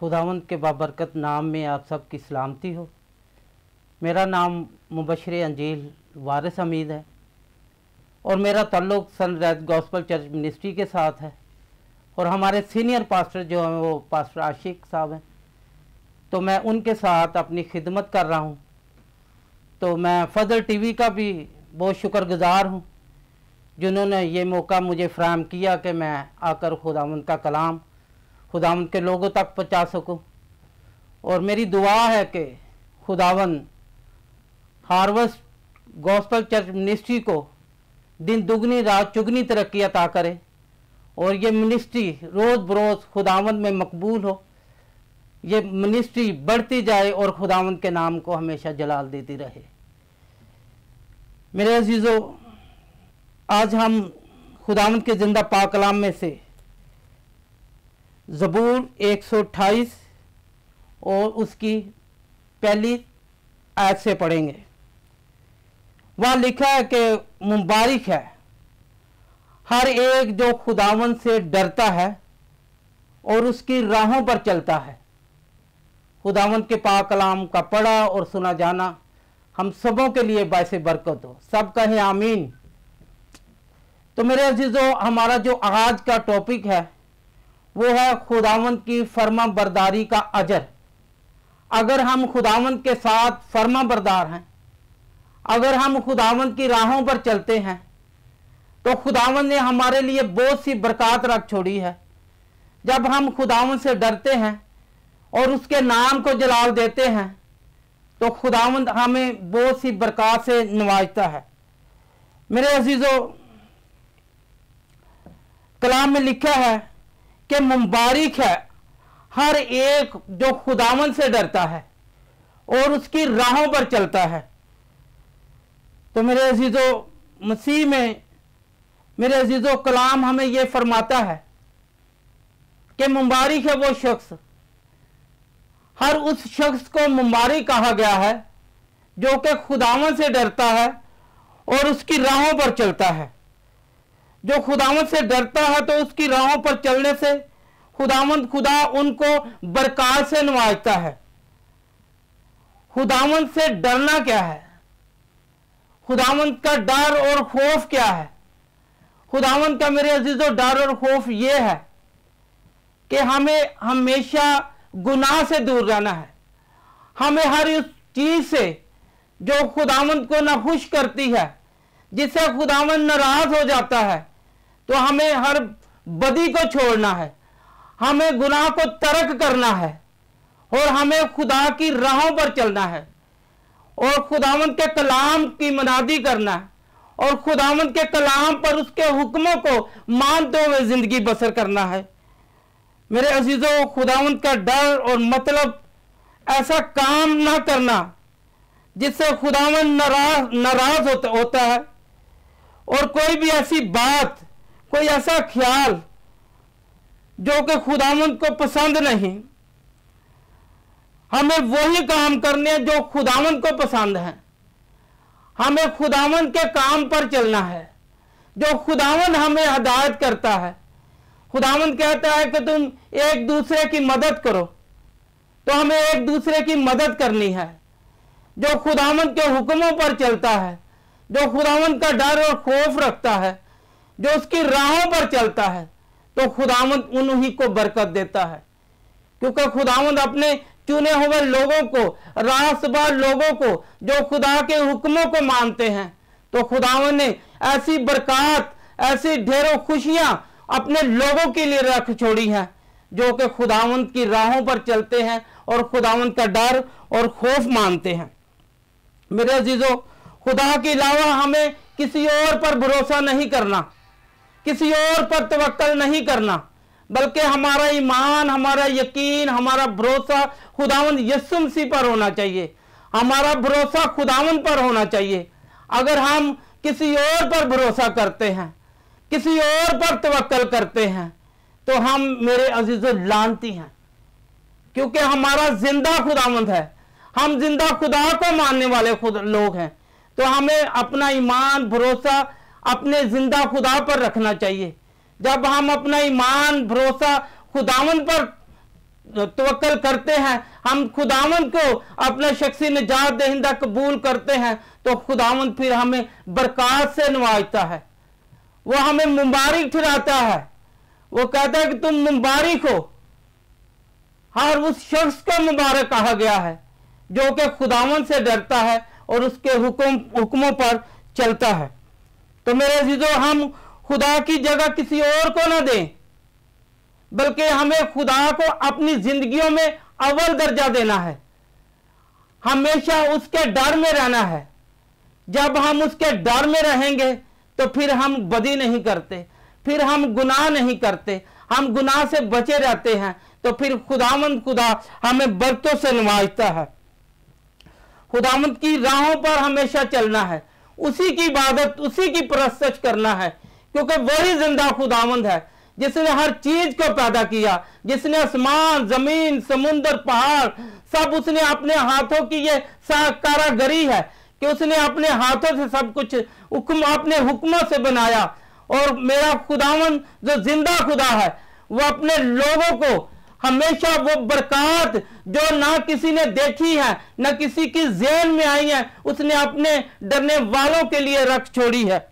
खुदावंद के बाबरकत नाम में आप सब की सलामती हो। मेरा नाम मुबशर अंजील वारिस हमीद है और मेरा ताल्लुक़ सनराइज गॉस्पेल चर्च मिनिस्ट्री के साथ है और हमारे सीनियर पास्टर जो हैं वो पास्टर आशिक साहब हैं, तो मैं उनके साथ अपनी खिदमत कर रहा हूँ। तो मैं फजल टीवी का भी बहुत शुक्रगुजार हूँ जिन्होंने ये मौका मुझे फराहम किया कि मैं आकर खुदावंद का कलाम खुदावंद के लोगों तक पहुँचा सकूँ। और मेरी दुआ है कि खुदावंद हार्वेस्ट गॉस्पेल चर्च मिनिस्ट्री को दिन दुगनी रात चुगनी तरक्की अता करे और ये मिनिस्ट्री रोज़ बरोज़ खुदावंद में मकबूल हो, ये मिनिस्ट्री बढ़ती जाए और खुदावंद के नाम को हमेशा जलाल देती रहे। मेरे अजीज़ों, आज हम खुदावंद के ज़िंदा पाक कलाम में से ज़बूर 128 और उसकी पहली आयत से पढ़ेंगे। वहाँ लिखा है कि मुबारक है हर एक जो खुदावंद से डरता है और उसकी राहों पर चलता है। खुदावंद के पाक कलाम का पढ़ा और सुना जाना हम सबों के लिए बायसे बरकत हो। सब कहें आमीन। तो मेरे अजीजों, हमारा जो आज का टॉपिक है वो है खुदावंद की फर्मा बरदारी का अजर। अगर हम खुदावंद के साथ फर्मा बरदार हैं, अगर हम खुदावंद की राहों पर चलते हैं, तो खुदावंद ने हमारे लिए बहुत सी बरकत रख छोड़ी है। जब हम खुदावंद से डरते हैं और उसके नाम को जलाल देते हैं तो खुदावंद हमें बहुत सी बरकत से नवाजता है। मेरे अजीजों, कलाम में लिखा है कि मुबारक है हर एक जो खुदावंद से डरता है और उसकी राहों पर चलता है। तो मेरे अजीजों, मसीह में मेरे अजीजों, कलाम हमें यह फरमाता है कि मुबारक है वो शख्स, हर उस शख्स को मुबारक कहा गया है जो कि खुदावंद से डरता है और उसकी राहों पर चलता है। जो खुदावंद से डरता है तो उसकी राहों पर चलने से खुदा उनको बरकत से नवाजता है। खुदावंद से डरना क्या है? खुदावंद का डर और खौफ क्या है? खुदावंद का मेरे अजीजों डर और खौफ ये है कि हमें हमेशा गुनाह से दूर रहना है। हमें हर उस चीज से जो खुदावंद को नाखुश करती है, जिससे खुदावंद नाराज हो जाता है, तो हमें हर बदी को छोड़ना है, हमें गुनाह को तर्क करना है और हमें खुदा की राहों पर चलना है और खुदावंद के कलाम की मनादी करना है और खुदावंद के कलाम पर उसके हुक्मों को मानते हुए जिंदगी बसर करना है। मेरे अजीजों, खुदावंद का डर और मतलब ऐसा काम ना करना जिससे खुदावंद नाराज होता है और कोई भी ऐसी बात, कोई ऐसा ख्याल जो कि खुदावंद को पसंद नहीं। हमें वही काम करने हैं जो खुदावंद को पसंद है। हमें खुदावंद के काम पर चलना है जो खुदावंद हमें हदायत करता है। खुदावंद कहता है कि तुम एक दूसरे की मदद करो, तो हमें एक दूसरे की मदद करनी है। जो खुदावंद के हुक्मों पर चलता है, जो खुदावंद का डर और खौफ रखता है, जो उसकी राहों पर चलता है, तो खुदावंद उन्हीं को बरकत देता है। क्योंकि खुदावंद अपने चुने हुए लोगों को, रास्तबार लोगों को जो खुदा के हुक्मों को मानते हैं, तो खुदावंद ने ऐसी बरकत, ऐसी ढेरों खुशियां अपने लोगों के लिए रख छोड़ी हैं जो कि खुदावंद की राहों पर चलते हैं और खुदावंद का डर और खौफ मानते हैं। मेरे अजीजों, खुदा के अलावा हमें किसी और पर भरोसा नहीं करना, किसी और पर तवक्कल नहीं करना, बल्कि हमारा ईमान, हमारा यकीन, हमारा भरोसा खुदावंद यीशु मसीह पर होना चाहिए। हमारा भरोसा खुदावंद पर होना चाहिए। अगर हम किसी और पर भरोसा करते हैं, किसी और पर तवक्कल करते हैं, तो हम मेरे अजीजों लानती हैं, क्योंकि हमारा जिंदा खुदावंद है। हम जिंदा खुदा को मानने वाले लोग हैं, तो हमें अपना ईमान, भरोसा अपने जिंदा खुदा पर रखना चाहिए। जब हम अपना ईमान, भरोसा खुदावंद पर तवक्कल करते हैं, हम खुदावंद को अपना शख्सी निजात दहिंदा कबूल करते हैं, तो खुदावंद फिर हमें बरकत से नवाजता है। वो हमें मुबारक ठहराता है। वो कहता है कि तुम मुबारक हो। हर उस शख्स को मुबारक कहा गया है जो कि खुदावंद से डरता है और उसके हुक्मों पर चलता है। तो मेरे अजीजों, हम खुदा की जगह किसी और को ना दें, बल्कि हमें खुदा को अपनी जिंदगियों में अव्वल दर्जा देना है। हमेशा उसके डर में रहना है। जब हम उसके डर में रहेंगे तो फिर हम बदी नहीं करते, फिर हम गुनाह नहीं करते, हम गुनाह से बचे रहते हैं। तो फिर खुदा हमें बरकतों से नवाजता है। खुदावंद की राहों पर हमेशा चलना है, उसी की इबादत, उसी की परस्तश करना है, क्योंकि वही जिंदा खुदावंद है जिसने हर चीज को पैदा किया, जिसने आसमान, जमीन, समुंदर, पहाड़ सब उसने अपने हाथों की ये कारागरी है कि उसने अपने हाथों से सब कुछ अपने हुक्मों से बनाया। और मेरा खुदावंद जो जिंदा खुदा है, वो अपने लोगों को हमेशा वो बरकत जो ना किसी ने देखी है, ना किसी की ज़हन में आई है, उसने अपने डरने वालों के लिए रख छोड़ी है।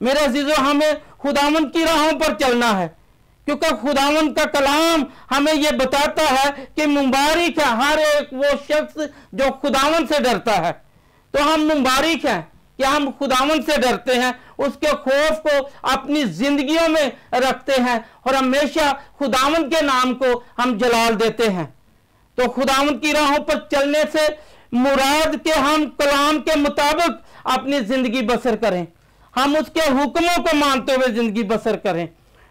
मेरे अजीजों, हमें खुदावंद की राहों पर चलना है, क्योंकि खुदावंद का कलाम हमें यह बताता है कि मुबारक है हर एक वो शख्स जो खुदावंद से डरता है। तो हम मुबारक हैं कि हम खुदावंद से डरते हैं, उसके खौफ को अपनी जिंदगियों में रखते हैं और हमेशा खुदावंद के नाम को हम जलाल देते हैं। तो खुदावंद की राहों पर चलने से मुराद के हम कलाम के मुताबिक अपनी जिंदगी बसर करें, हम उसके हुक्मों को मानते हुए जिंदगी बसर करें।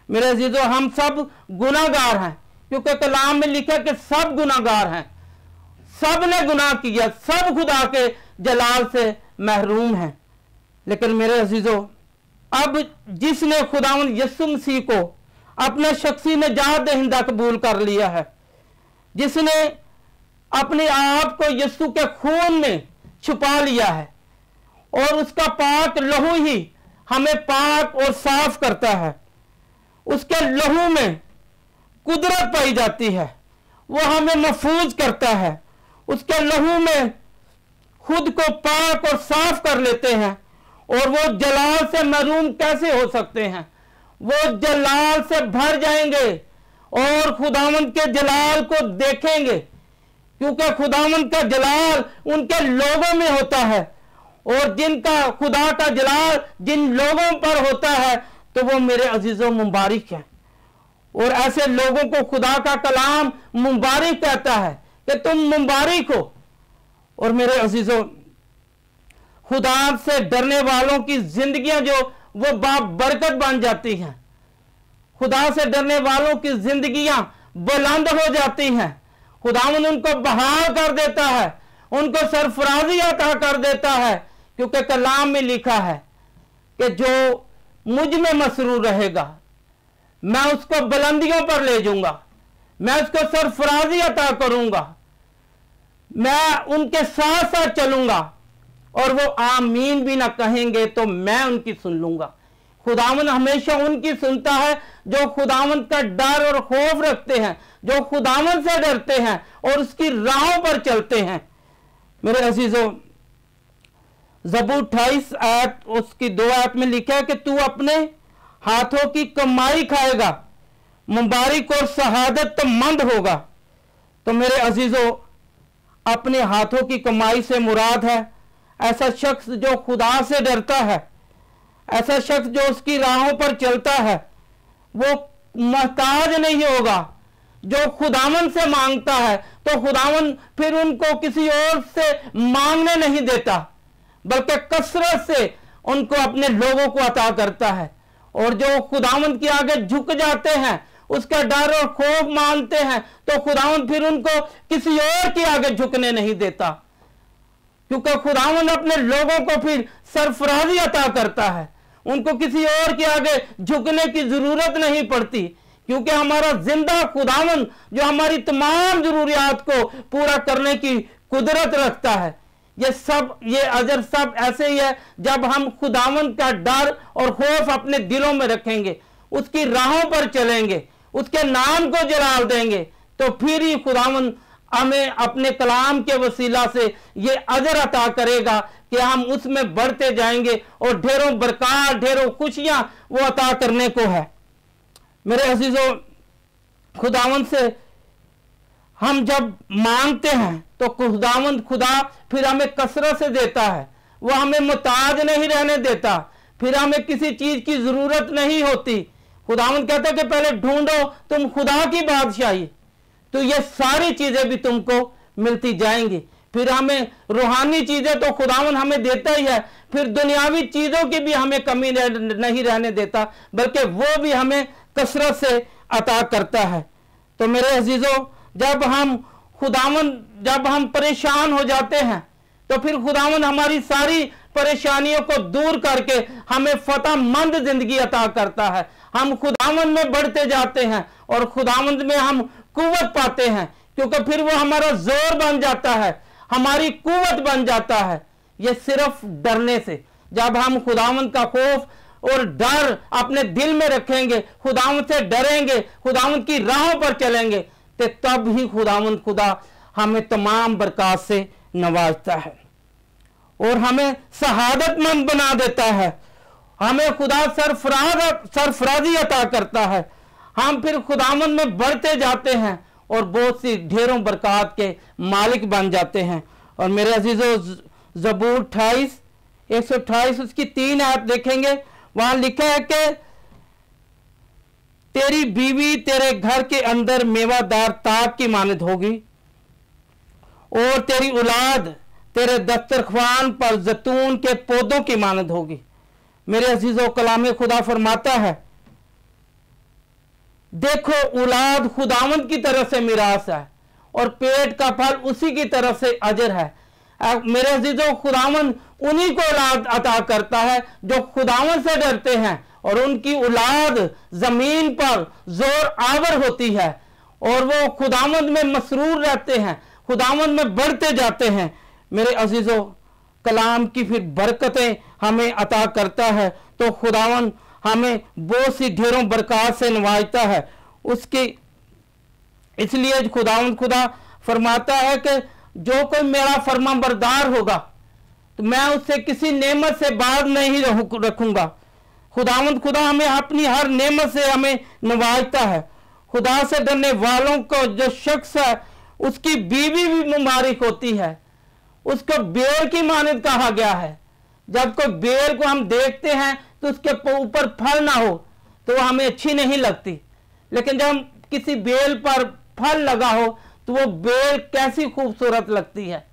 मेरे अजीजों, हम सब गुनाहगार हैं, क्योंकि कलाम में लिखा कि सब गुनाहगार हैं, सब ने गुनाह किया, सब खुदा के जलाल से महरूम हैं। लेकिन मेरे अजीजों, अब जिसने खुदावंद यीशु मसीह को अपना शख्सी निजात दहिंदा कबूल कर लिया है, जिसने अपने आप को यीशु के खून में छुपा लिया है और उसका पाक लहू ही हमें पाक और साफ करता है, उसके लहू में कुदरत पाई जाती है, वो हमें महफूज करता है। उसके लहू में खुद को पाक और साफ कर लेते हैं और वो जलाल से महरूम कैसे हो सकते हैं? वो जलाल से भर जाएंगे और खुदावंद के जलाल को देखेंगे, क्योंकि खुदावंद का जलाल उनके लोगों में होता है और जिनका खुदा का जलाल जिन लोगों पर होता है तो वो मेरे अजीजों मुबारक है। और ऐसे लोगों को खुदा का कलाम मुबारक कहता है कि तुम मुबारक हो। और मेरे अजीजों, खुदा से डरने वालों की जिंदगियां जो वो बरकत बन जाती हैं, खुदा से डरने वालों की जिंदगियां बुलंद हो जाती हैं। खुदावंद उनको बहाल कर देता है, उनको सरफराजी अता कर देता है, क्योंकि कलाम में लिखा है कि जो मुझ में मसरूर रहेगा मैं उसको बुलंदियों पर ले जाऊंगा, मैं उसको सरफराजी अता करूंगा, मैं उनके साथ साथ चलूंगा और वो आमीन भी ना कहेंगे तो मैं उनकी सुन लूंगा। खुदावंद हमेशा उनकी सुनता है जो खुदावंद का डर और खौफ रखते हैं, जो खुदावंद से डरते हैं और उसकी राहों पर चलते हैं। मेरे अजीजों, ज़बूर 28 आयत उसकी 2 आयत में लिखा है कि तू अपने हाथों की कमाई खाएगा, मुबारक और शहादत तो मंद होगा। तो मेरे अजीजों, अपने हाथों की कमाई से मुराद है ऐसा शख्स जो खुदा से डरता है, ऐसा शख्स जो उसकी राहों पर चलता है। वो मोहताज नहीं होगा। जो खुदावंद से मांगता है तो खुदावंद फिर उनको किसी और से मांगने नहीं देता, बल्कि कसरत से उनको अपने लोगों को अता करता है। और जो खुदावंद के आगे झुक जाते हैं, उसका डर और खौफ मानते हैं, तो खुदावंद फिर उनको किसी और के आगे झुकने नहीं देता, क्योंकि खुदावंद अपने लोगों को फिर सरफराजी अता करता है। उनको किसी और के आगे झुकने की जरूरत नहीं पड़ती, क्योंकि हमारा जिंदा खुदावंद जो हमारी तमाम जरूरियात को पूरा करने की कुदरत रखता है। ये अजर सब ऐसे ही है जब हम खुदावंद का डर और खौफ अपने दिलों में रखेंगे, उसकी राहों पर चलेंगे, उसके नाम को जलाल देंगे, तो फिर ही खुदावंद हमें अपने कलाम के वसीला से ये अजर अता करेगा कि हम उसमें बढ़ते जाएंगे और ढेरों बरकत, ढेरों खुशियां वो अता करने को है। मेरे अजीजों, खुदावंद से हम जब मांगते हैं तो खुदावंद खुदा फिर हमें कसरत से देता है। वो हमें मुताज नहीं रहने देता, फिर हमें किसी चीज की जरूरत नहीं होती। खुदावंद कहता है कि पहले ढूंढो तुम खुदा की बादशाही, तो ये सारी चीजें भी तुमको मिलती जाएंगी। फिर हमें रूहानी चीजें तो खुदावंद हमें देता ही है, फिर दुनियावी चीजों की भी हमें कमी नहीं रहने देता, बल्कि वो भी हमें कसरत से अता करता है। तो मेरे अजीजों, जब हम परेशान हो जाते हैं तो फिर खुदावंद हमारी सारी परेशानियों को दूर करके हमें फतहमंद जिंदगी अता करता है। हम खुदावंद में बढ़ते जाते हैं और खुदावंद में हम कुव्वत पाते हैं, क्योंकि फिर वो हमारा जोर बन जाता है, हमारी कुव्वत बन जाता है। ये सिर्फ डरने से, जब हम खुदावंद का खौफ और डर अपने दिल में रखेंगे, खुदावंद से डरेंगे, खुदावंद की राहों पर चलेंगे, तो तब ही खुदावंद खुदा हमें तमाम बरकत से नवाजता है और हमें शहादतमंद बना देता है। हमें खुदा सरफराजी अता करता है। हम फिर खुदावंद में बढ़ते जाते हैं और बहुत सी ढेरों बरकत के मालिक बन जाते हैं। और मेरे अजीजों, ज़बूर 128 उसकी 3 आयत देखेंगे, वहां लिखा है कि तेरी बीवी तेरे घर के अंदर मेवादार ताक की मानद होगी और तेरी औलाद तेरे दस्तरखान पर जैतून के पौधों की मानद होगी। मेरे अजीजों, कलाम खुदा फरमाता है, देखो औलाद खुदावंद की तरफ से मिरास है और पेट का फल उसी की तरफ से अजर है। मेरे अजीजों, खुदावंद उन्हीं को औलाद अता करता है जो खुदावंद से डरते हैं, और उनकी औलाद जमीन पर जोर आवर होती है और वो खुदावंद में मसरूर रहते हैं, खुदावंद में बढ़ते जाते हैं। मेरे अजीजों, कलाम की फिर बरकतें हमें अता करता है, तो खुदावंद हमें बहुत सी ढेरों बरकत से नवाजता है। उसकी इसलिए खुदावंद खुदा फरमाता है कि जो कोई मेरा फरमाबरदार होगा तो मैं उससे किसी नेमत से बाज नहीं रखूंगा। खुदावंद खुदा हमें अपनी हर नेमत से हमें नवाजता है। खुदा से डरने वालों को जो शख्स है उसकी बीवी भी मुबारक होती है, उसको बेर की मानद कहा गया है। जब कोई बेर को हम देखते हैं तो उसके ऊपर फल ना हो तो वो हमें अच्छी नहीं लगती, लेकिन जब हम किसी बेल पर फल लगा हो तो वो बेल कैसी खूबसूरत लगती है,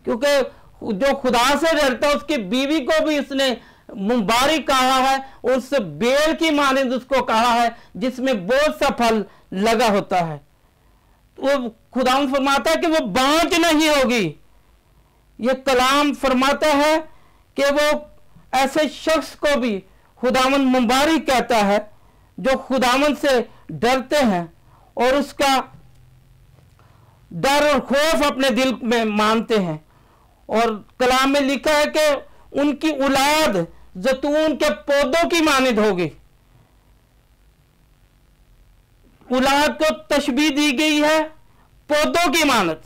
क्योंकि जो खुदा से डरता है उसकी बीवी को भी उसने मुबारक कहा है, उस बेल की मानद उसको कहा है जिसमें बहुत सा फल लगा होता है। वो खुदावंद फरमाता है कि वो बांझ नहीं होगी। ये कलाम फरमाता है कि वो ऐसे शख्स को भी खुदावंद मुबारक कहता है जो खुदावंद से डरते हैं और उसका डर और खौफ अपने दिल में मानते हैं। और कलाम में लिखा है कि उनकी औलाद जैतून के पौधों की मानद होगी। औलाद को तशबीह दी गई है पौधों की मानद,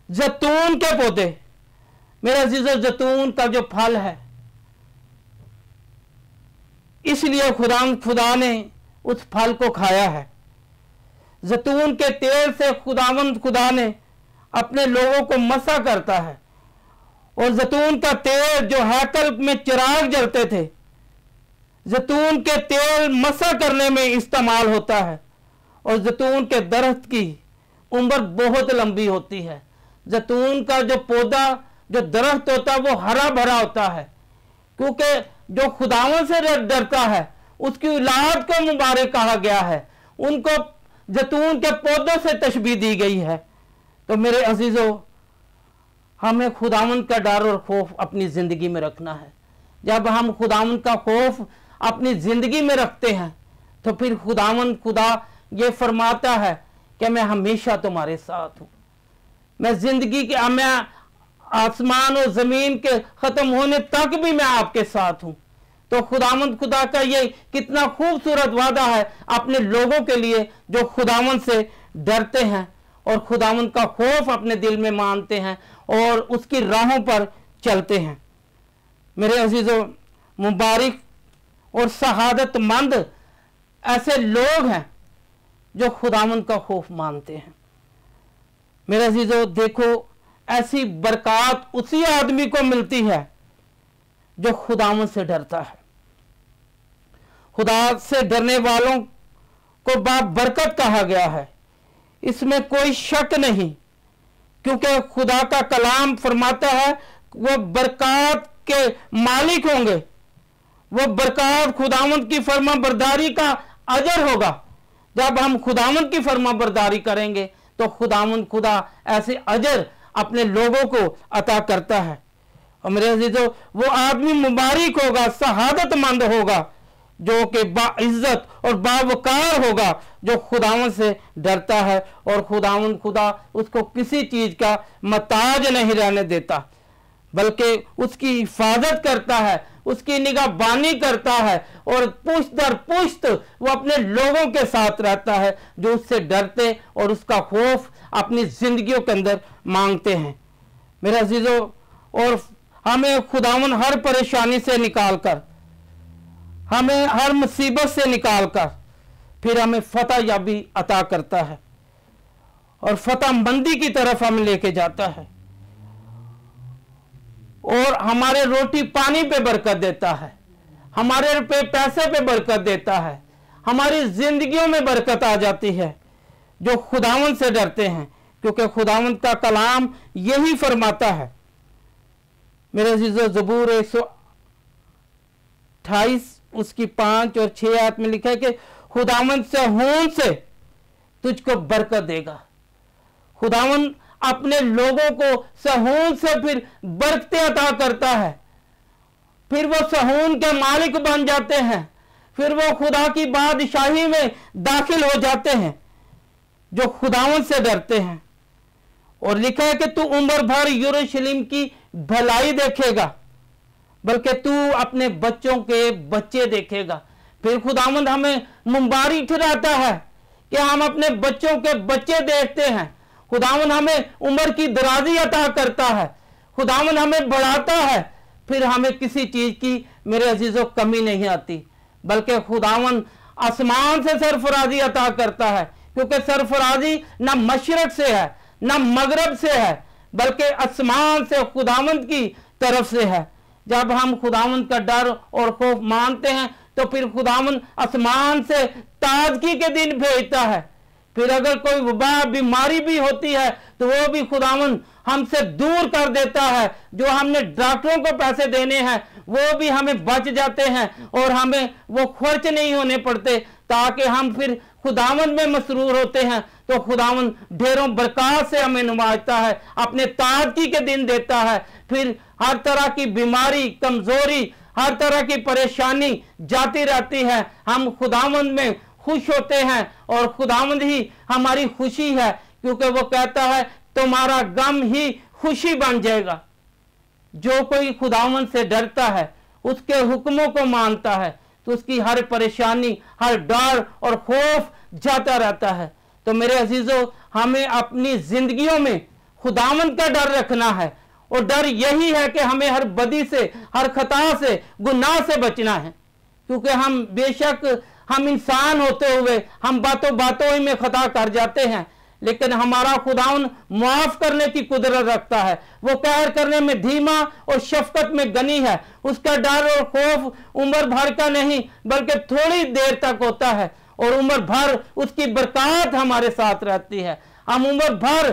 जैतून के पौधे। मेरे अजीजों, जैतून का जो फल है, इसलिए खुदा ने उस फल को खाया है। जैतून के तेल से खुदावंद खुदा ने अपने लोगों को मसा करता है, और जैतून का तेल जो हैकल में चिराग जलते थे, जैतून के तेल मसा करने में इस्तेमाल होता है। और जैतून के दरख्त की उम्र बहुत लंबी होती है। जैतून का जो पौधा, जो दरख्त होता है, वो हरा भरा होता है, क्योंकि जो खुदावंद से डरता है उसकी औलाद को मुबारक कहा गया है, उनको जैतून के पौधों से तशबीह दी गई है। तो मेरे अजीजों, हमें खुदावंद का डर और खौफ अपनी जिंदगी में रखना है। जब हम खुदावंद का खौफ अपनी जिंदगी में रखते हैं तो फिर खुदावंद खुदा ये फरमाता है कि मैं हमेशा तुम्हारे साथ हूं। मैं जिंदगी के, मैं आसमान और जमीन के खत्म होने तक भी मैं आपके साथ हूं। तो खुदावंद खुदा का ये कितना खूबसूरत वादा है अपने लोगों के लिए जो खुदावंद से डरते हैं और खुदावंद का खौफ अपने दिल में मानते हैं और उसकी राहों पर चलते हैं। मेरे अजीजों, मुबारक और शहादतमंद ऐसे लोग हैं जो खुदावंद का खौफ मानते हैं। मेरे अजीजों, देखो, ऐसी बरकत उसी आदमी को मिलती है जो खुदावंद से डरता है। खुदा से डरने वालों को बाप बरकत कहा गया है, इसमें कोई शक नहीं, क्योंकि खुदा का कलाम फरमाता है वो बरकत के मालिक होंगे। वो बरकत खुदावंद की फर्मा बरदारी का अजर होगा। जब हम खुदावंद की फर्मा बरदारी करेंगे तो खुदावंद खुदा ऐसे अजर अपने लोगों को अता करता है। और मेरे अजीजों, वो आदमी मुबारक होगा, शहादतमंद होगा, जो कि बाइज्जत और बावकार होगा, जो खुदावंद से डरता है और खुदावंद खुदा उसको किसी चीज का मोहताज नहीं रहने देता, बल्कि उसकी हिफाजत करता है, उसकी निगाहबानी करता है और पुश्त दर पुश्त वो अपने लोगों के साथ रहता है जो उससे डरते और उसका खौफ अपनी जिंदगियों के अंदर मांगते हैं। मेरे अजीजों, और हमें खुदावंद हर परेशानी से निकालकर, हमें हर मुसीबत से निकालकर फिर हमें फतह याबी अता करता है और फतह मंदी की तरफ हमें लेके जाता है और हमारे रोटी पानी पे बरकत देता है, हमारे पे पैसे पे बरकत देता है, हमारी जिंदगियों में बरकत आ जाती है जो खुदावंद से डरते हैं, क्योंकि खुदावंद का कलाम यही फरमाता है। मेरे अजीजों, ज़बूर 128 उसकी 5 और 6 आयत में लिखा है कि खुदावंद से होंद से तुझको बरकत देगा। खुदावंद अपने लोगों को सहून से फिर बरकतें अता करता है, फिर वो सहून के मालिक बन जाते हैं, फिर वो खुदा की बादशाही में दाखिल हो जाते हैं जो खुदावंद से डरते हैं। और लिखा है कि तू उम्र भर यरूशलेम की भलाई देखेगा, बल्कि तू अपने बच्चों के बच्चे देखेगा। फिर खुदावंद हमें मुबारक ठहराता है कि हम अपने बच्चों के बच्चे देखते हैं। खुदावंद हमें उम्र की दराजी अता करता है, खुदावंद हमें बढ़ाता है, फिर हमें किसी चीज की, मेरे अजीजों, कमी नहीं आती, बल्कि खुदावंद आसमान से सरफराजी अता करता है, क्योंकि सरफराजी ना मशरक से है ना मगरब से है, बल्कि आसमान से खुदावंद की तरफ से है। जब हम खुदावंद का डर और खौफ मानते हैं तो फिर खुदावंद आसमान से ताजगी के दिन भेजता है। फिर अगर कोई वबा बीमारी भी होती है तो वो भी खुदावंद हमसे दूर कर देता है। जो हमने डॉक्टरों को पैसे देने हैं वो भी हमें बच जाते हैं और हमें वो खर्च नहीं होने पड़ते, ताकि हम फिर खुदावंद में मसरूर होते हैं। तो खुदावंद ढेरों बरकत से हमें नवाजता है, अपने ताजगी के दिन देता है। फिर हर तरह की बीमारी, कमजोरी, हर तरह की परेशानी जाती रहती है, हम खुदावंद में खुश होते हैं और खुदावंद ही हमारी खुशी है, क्योंकि वो कहता है तुम्हारा गम ही खुशी बन जाएगा। जो कोई खुदावंद से डरता है, उसके हुक्मों को मानता है, तो उसकी हर परेशानी, हर डर और खौफ जाता रहता है। तो मेरे अजीजों, हमें अपनी जिंदगियों में खुदावंद का डर रखना है, और डर यही है कि हमें हर बदी से, हर खता से, गुनाह से बचना है। क्योंकि हम बेशक हम इंसान होते हुए हम बातों बातों ही में खता कर जाते हैं, लेकिन हमारा खुदावंद माफ करने की कुदरत रखता है। वो कहर करने में धीमा और शफकत में गनी है। उसका डर और खौफ उम्र भर का नहीं, बल्कि थोड़ी देर तक होता है, और उम्र भर उसकी बरकत हमारे साथ रहती है। हम उम्र भर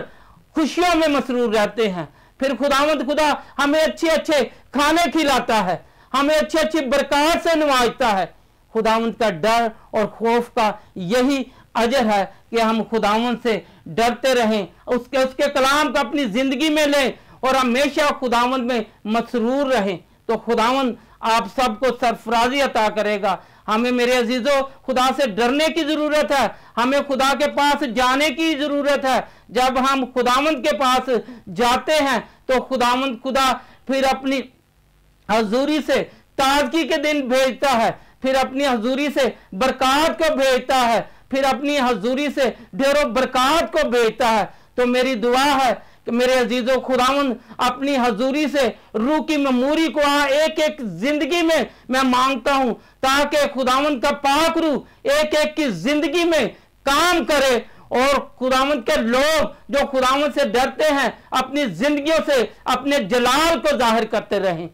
खुशियों में मसरूर रहते हैं। फिर खुदावंद खुदा हमें अच्छे अच्छे खाने खिलाता है, हमें अच्छी अच्छी बरकत से नवाजता है। खुदावंद का डर और खौफ का यही अजर है कि हम खुदावंद से डरते रहें, उसके कलाम को अपनी जिंदगी में लें और हमेशा खुदावंद में मसरूर रहें। तो खुदावंद आप सबको सरफराजी अता करेगा। हमें मेरे अजीजों खुदा से डरने की जरूरत है, हमें खुदा के पास जाने की जरूरत है। जब हम खुदावंद के पास जाते हैं तो खुदावंद खुदा फिर अपनी हजूरी से ताजगी के दिन भेजता है, फिर अपनी हजूरी से बरकत को भेजता है, फिर अपनी हजूरी से ढेरों बरकत को भेजता है। तो मेरी दुआ है कि मेरे अजीजों, खुदावंद अपनी हजूरी से रूह की मेमोरी को एक एक जिंदगी में मैं मांगता हूं, ताकि खुदावंद का पाक रूह एक एक की जिंदगी में काम करे और खुदावंद के लोग जो खुदावंद से डरते हैं अपनी जिंदगियों से अपने जलाल को जाहिर करते रहें।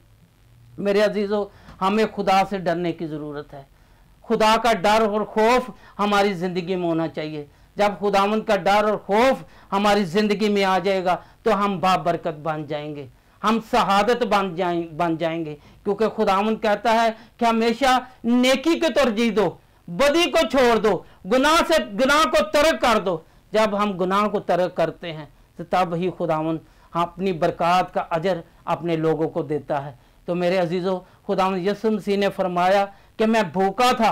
मेरे अजीजों, हमें खुदा से डरने की जरूरत है। खुदा का डर और खौफ हमारी जिंदगी में होना चाहिए। जब खुदावंद का डर और खौफ हमारी जिंदगी में आ जाएगा तो हम बाबरकत बन जाएंगे, हम शहादत बन जाएंगे, क्योंकि खुदावंद कहता है कि हमेशा नेकी को तरजीह दो, बदी को छोड़ दो, गुनाह को तर्क कर दो। जब हम गुनाह को तर्क करते हैं तो तब ही खुदावंद अपनी बरकत का अजर अपने लोगों को देता है। तो मेरे अजीजों, खुदावंद यीशु मसीह ने फरमाया कि मैं भूखा था,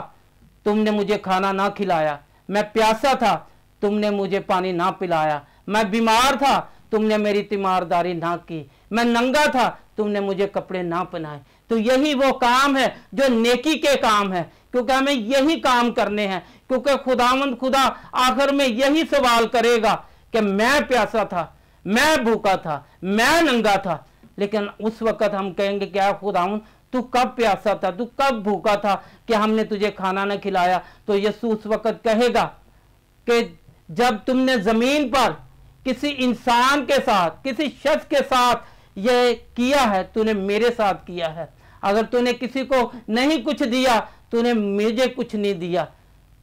तुमने मुझे खाना ना खिलाया, मैं प्यासा था, तुमने मुझे पानी ना पिलाया, मैं बीमार था, तुमने मेरी तीमारदारी ना की, मैं नंगा था, तुमने मुझे कपड़े ना पहनाए। तो यही वो काम है जो नेकी के काम है, क्योंकि हमें यही काम करने हैं, क्योंकि खुदा आखिर में यही सवाल करेगा कि मैं प्यासा था, मैं भूखा था, मैं नंगा था। लेकिन उस वक्त हम कहेंगे क्या खुदावंद, तू कब प्यासा था, तू कब भूखा था कि हमने तुझे खाना न खिलाया? तो यीशु उस वक्त कहेगा कि जब तुमने जमीन पर किसी इंसान के साथ, किसी शख्स के साथ ये किया है, तूने मेरे साथ किया है। अगर तूने किसी को नहीं कुछ दिया, तूने मुझे कुछ नहीं दिया।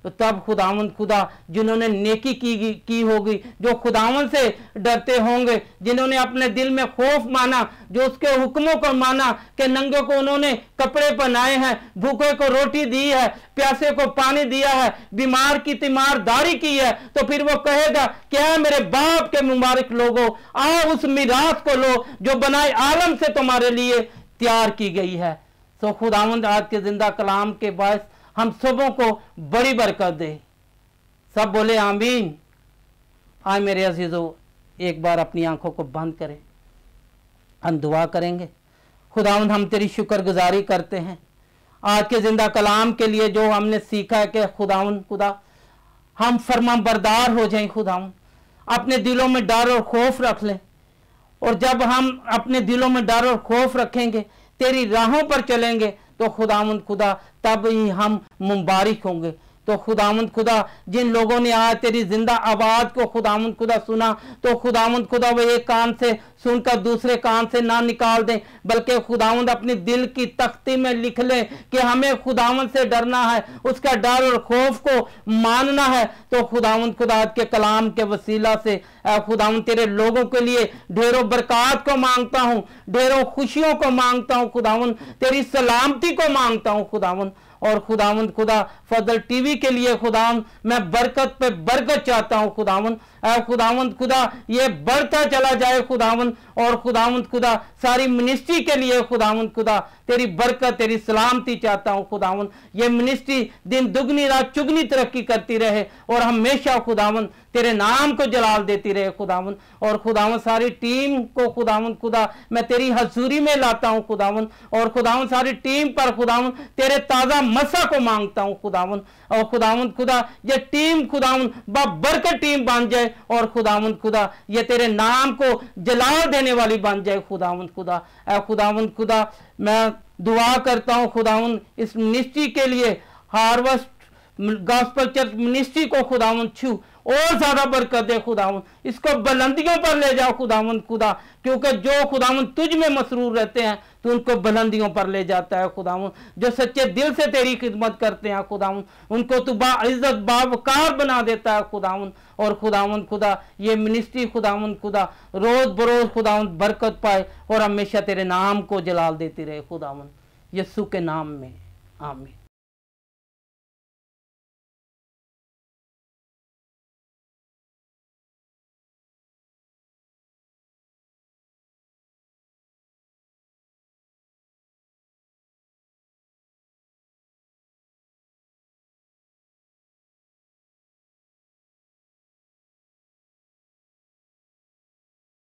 तो तब खुदा जिन्होंने नेकी की होगी, जो खुदावंद से डरते होंगे, जिन्होंने अपने दिल में खौफ माना, जो उसके हुक्मों को माना कि नंगे को उन्होंने कपड़े पहनाए हैं, भूखे को रोटी दी है, प्यासे को पानी दिया है, बीमार की तीमारदारी की है, तो फिर वो कहेगा क्या मेरे बाप के मुबारक लोगों, आओ उस मीरास को लो जो बनाए आलम से तुम्हारे लिए तैयार की गई है। तो खुदावंद आज के जिंदा कलाम के बायस हम सबों को बड़ी बरकत दे। सब बोले आमीन। आए मेरे अजीजों, एक बार अपनी आंखों को बंद करें, हम दुआ करेंगे। खुदावंद, हम तेरी शुक्रगुजारी करते हैं आज के जिंदा कलाम के लिए, जो हमने सीखा है कि खुदा हम फरमाबरदार हो जाएं। खुदावंद, अपने दिलों में डर और खौफ रख लें, और जब हम अपने दिलों में डर और खौफ रखेंगे, तेरी राहों पर चलेंगे, तो खुदा तब ही हम मुबारक होंगे। तो खुदा जिन लोगों ने आज तेरी जिंदा आवाज को खुदा सुना, तो खुदा वो एक कान से सुनकर दूसरे कान से ना निकाल दें, बल्कि खुदावंद अपनी दिल की तख्ती में लिख ले कि हमें खुदावंद से डरना है, उसका डर और खौफ को मानना है। तो खुदावंद के कलाम के वसीला से खुदावंद तेरे लोगों के लिए ढेरों बरकत को मांगता हूं, ढेरों खुशियों को मांगता हूं खुदावंद, तेरी सलामती को मांगता हूं खुदावंद। और खुदावंद फजल टीवी के लिए खुदावंद मैं बरकत पे बरकत चाहता हूं खुदावंद। खुदावंद ये बढ़ता चला जाए खुदावंद, और खुदावंद सारी मिनिस्ट्री के लिए खुदावंद तेरी बरकत, तेरी सलामती चाहता हूं खुदावंद। ये मिनिस्ट्री दिन दुगनी रात चुगनी तरक्की करती रहे, और हमेशा खुदावंद तेरे नाम को जलाल देती रहे खुदावंद। और खुदावंद सारी टीम को खुदावंद मैं तेरी हजूरी में लाता हूं खुदावंद, और खुदावंद सारी टीम पर खुदावंद तेरे ताजा मसा को मांगता हूं खुदावंद। और खुदावंद ये टीम खुदावंद बरकत टीम बन जाए, और खुदावंद ये तेरे नाम को जलाल देने वाली बन जाए खुदावंद। मैं दुआ करता हूं खुदावंद इस मिनिस्ट्री के लिए, हार्वेस्ट गॉस्पेल चर्च मिनिस्ट्री को खुदावंद छू और ज्यादा बरकत दे खुदावंद, इसको बुलंदियों पर ले जाओ खुदावंद क्योंकि जो खुदावंद तुझ में मसरूर रहते हैं तो उनको बुलंदियों पर ले जाता है खुदावंद। जो सच्चे दिल से तेरी खिदमत करते हैं खुदावंद, उनको तू बाइज्जत बावकार बना देता है खुदावंद। और खुदावंद ये मिनिस्ट्री खुदावंद रोज बरोज खुदावंद बरकत पाए, और हमेशा तेरे नाम को जलाल देती रहे खुदावंद, यीशु के नाम में आमीन।